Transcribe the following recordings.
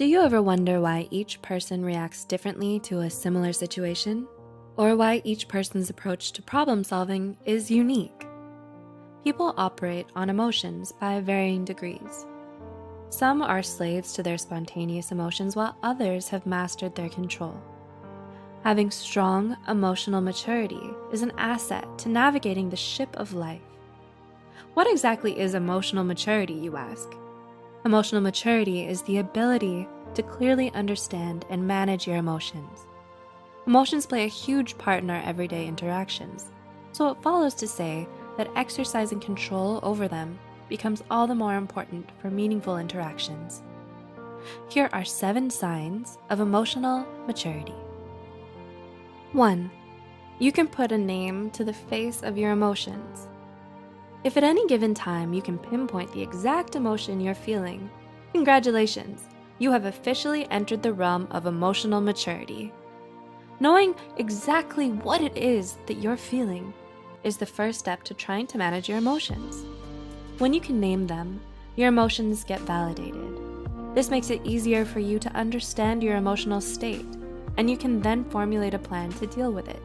Do you ever wonder why each person reacts differently to a similar situation? Or why each person's approach to problem solving is unique? People operate on emotions by varying degrees. Some are slaves to their spontaneous emotions while others have mastered their control. Having strong emotional maturity is an asset to navigating the ship of life. What exactly is emotional maturity, you ask? Emotional maturity is the ability to clearly understand and manage your emotions. Emotions play a huge part in our everyday interactions, so it follows to say that exercising control over them becomes all the more important for meaningful interactions. Here are 7 signs of emotional maturity. 1. You can put a name to the face of your emotions. If at any given time you can pinpoint the exact emotion you're feeling, congratulations, you have officially entered the realm of emotional maturity. Knowing exactly what it is that you're feeling is the first step to trying to manage your emotions. When you can name them, your emotions get validated. This makes it easier for you to understand your emotional state, and you can then formulate a plan to deal with it.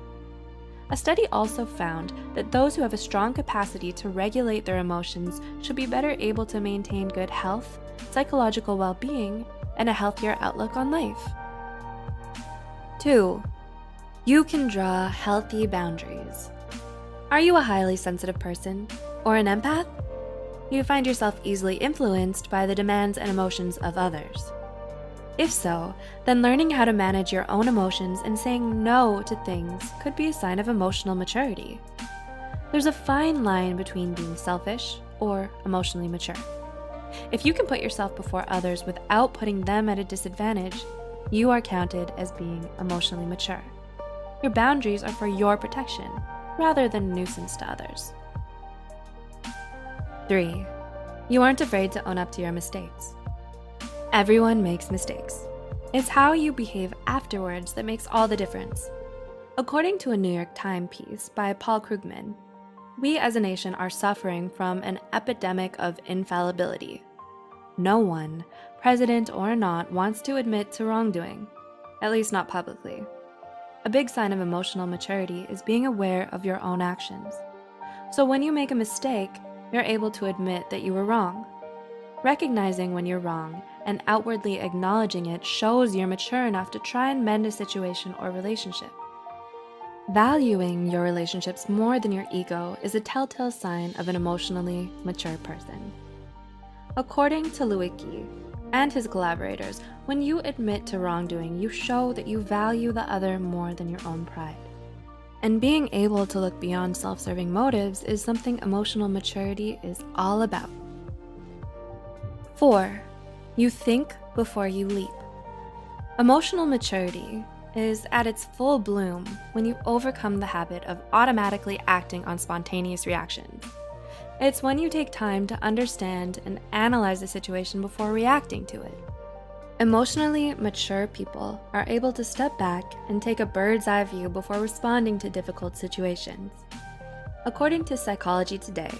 A study also found that those who have a strong capacity to regulate their emotions should be better able to maintain good health, psychological well-being, and a healthier outlook on life. 2. You can draw healthy boundaries. Are you a highly sensitive person or an empath? You find yourself easily influenced by the demands and emotions of others. If so, then learning how to manage your own emotions and saying no to things could be a sign of emotional maturity. There's a fine line between being selfish or emotionally mature. If you can put yourself before others without putting them at a disadvantage, you are counted as being emotionally mature. Your boundaries are for your protection, rather than a nuisance to others. 3. You aren't afraid to own up to your mistakes. Everyone makes mistakes. It's how you behave afterwards that makes all the difference. According to a New York Times piece by Paul Krugman, we as a nation are suffering from an epidemic of infallibility. No one, president or not, wants to admit to wrongdoing, at least not publicly. A big sign of emotional maturity is being aware of your own actions. So when you make a mistake, you're able to admit that you were wrong. Recognizing when you're wrong and outwardly acknowledging it shows you're mature enough to try and mend a situation or relationship. Valuing your relationships more than your ego is a telltale sign of an emotionally mature person. According to Lewicki and his collaborators, when you admit to wrongdoing, you show that you value the other more than your own pride. And being able to look beyond self-serving motives is something emotional maturity is all about. 4. You think before you leap. Emotional maturity is at its full bloom when you overcome the habit of automatically acting on spontaneous reactions. It's when you take time to understand and analyze the situation before reacting to it. Emotionally mature people are able to step back and take a bird's eye view before responding to difficult situations. According to Psychology Today,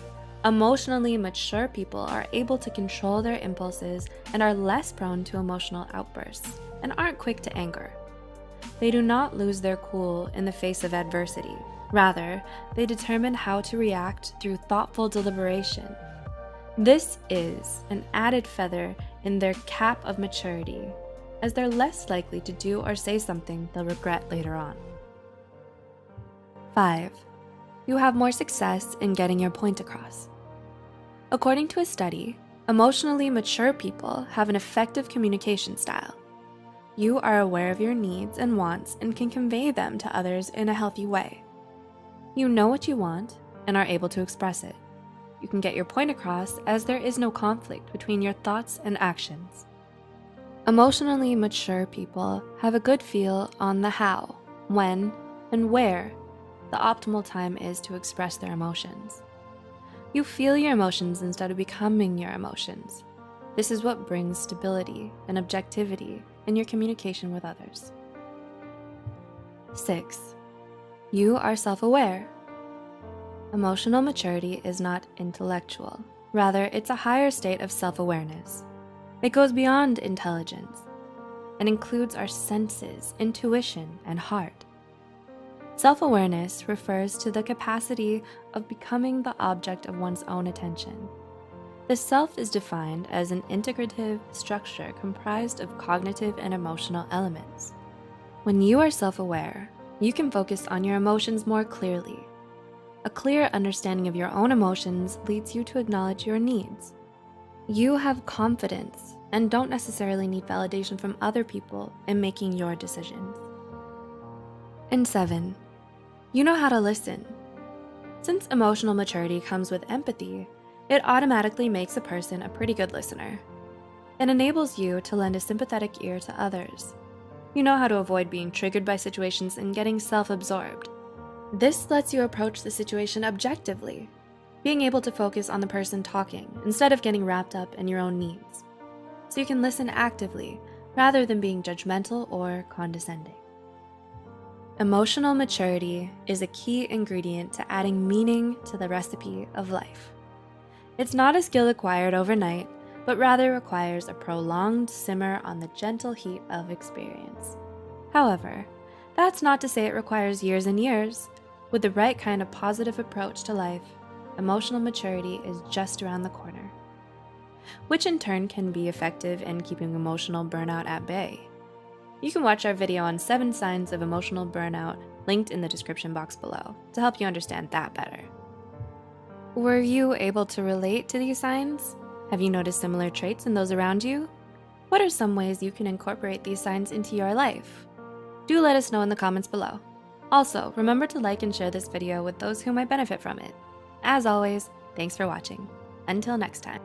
emotionally mature people are able to control their impulses and are less prone to emotional outbursts and aren't quick to anger. They do not lose their cool in the face of adversity. Rather, they determine how to react through thoughtful deliberation. This is an added feather in their cap of maturity, as they're less likely to do or say something they'll regret later on. 5. You have more success in getting your point across. According to a study, emotionally mature people have an effective communication style. You are aware of your needs and wants and can convey them to others in a healthy way. You know what you want and are able to express it. You can get your point across as there is no conflict between your thoughts and actions. Emotionally mature people have a good feel on the how, when, and where the optimal time is to express their emotions. You feel your emotions instead of becoming your emotions. This is what brings stability and objectivity in your communication with others. 6. You are self-aware. Emotional maturity is not intellectual. Rather, it's a higher state of self-awareness. It goes beyond intelligence. and includes our senses, intuition, and heart. Self-awareness refers to the capacity of becoming the object of one's own attention. The self is defined as an integrative structure comprised of cognitive and emotional elements. When you are self-aware, you can focus on your emotions more clearly. A clear understanding of your own emotions leads you to acknowledge your needs. You have confidence and don't necessarily need validation from other people in making your decisions. And 7, you know how to listen. Since emotional maturity comes with empathy, it automatically makes a person a pretty good listener. It enables you to lend a sympathetic ear to others. You know how to avoid being triggered by situations and getting self-absorbed. This lets you approach the situation objectively, being able to focus on the person talking instead of getting wrapped up in your own needs. So you can listen actively rather than being judgmental or condescending. Emotional maturity is a key ingredient to adding meaning to the recipe of life. It's not a skill acquired overnight, but rather requires a prolonged simmer on the gentle heat of experience. However, that's not to say it requires years and years. With the right kind of positive approach to life, emotional maturity is just around the corner, which in turn can be effective in keeping emotional burnout at bay. You can watch our video on 7 signs of emotional burnout linked in the description box below to help you understand that better. Were you able to relate to these signs? Have you noticed similar traits in those around you? What are some ways you can incorporate these signs into your life? Do let us know in the comments below. Also, remember to like and share this video with those who might benefit from it. As always, thanks for watching. Until next time.